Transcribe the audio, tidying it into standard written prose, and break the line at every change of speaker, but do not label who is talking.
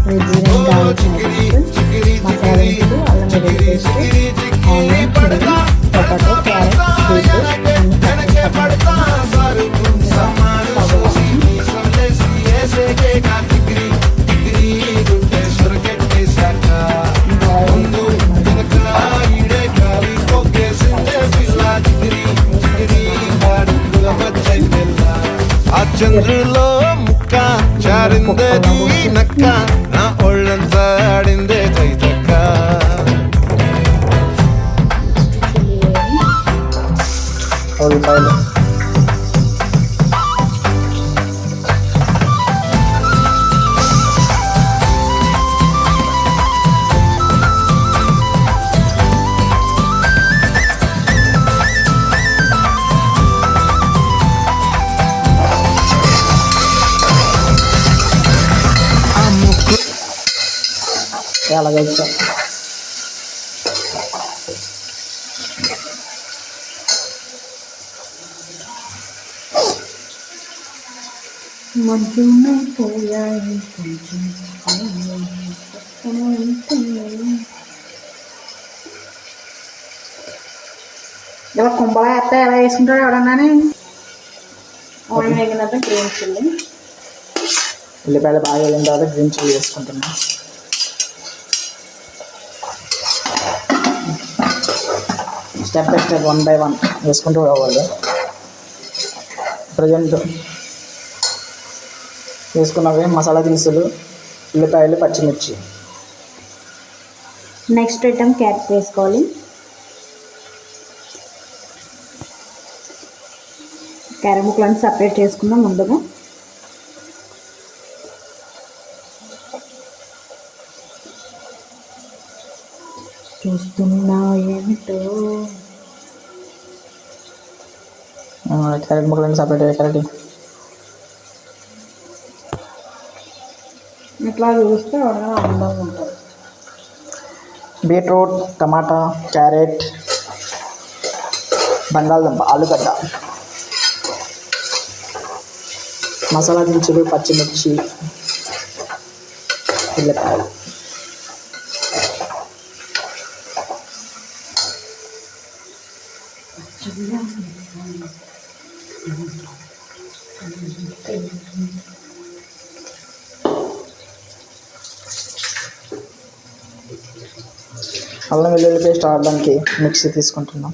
Vegetarian కావాల్సిన items masala దినుసులు, అల్లం వెల్లుల్లి paste, onion, chilli, potato, carrot, beetroot అన్ని
చంద్రులో ముక్క చారిందది నక్క నా ఒళ్ళంతా ఆడిందే తైతక్క
ఉల్లిపాయలు ఎలాగైతే
మధ్యలో పోయాయి కొంచెం ఇలా కుంభలా వేస్తే ఎలా వేసుకుంటాడు ఎవడన్నానే. ఆయిల్ వేగిన తర్వాత గ్రీన్ చిల్లీ,
ఉల్లిపాయలు బాగా వేగిన తర్వాత గ్రీన్ చిల్లీ వేసుకుంటున్నాం. స్టెప్ బై స్టెప్ 1 by 1 వేసుకుంటూ పోవాలి. ప్రజెంట్ వేసుకున్నవి మసాలా దినుసులు, ఉల్లిపాయలు, పచ్చిమిర్చి.
నెక్స్ట్ ఐటమ్ క్యారెట్ వేసుకోవాలి. క్యారెట్ ముక్కలను సపరేట్ చేసుకుందాం ముందుగా. చూస్తున్నా ఏమిటో
క్యారెట్ ముక్కలన్నీ సపరేట్ క్యారెట్
ఇట్లా చూస్తే ఎవరైనా అందంగా ఉంటుంది.
బీట్రూట్, టమాటా, క్యారెట్, బంగాళదుంప, ఆలుగడ్డ, మసాలా దినుసులు, పచ్చిమిర్చి, ఉల్లిపాయలు. అల్లం వెల్లుల్లి పేస్ట్ ఆడడానికి మిక్సీ తీసుకుంటున్నాం.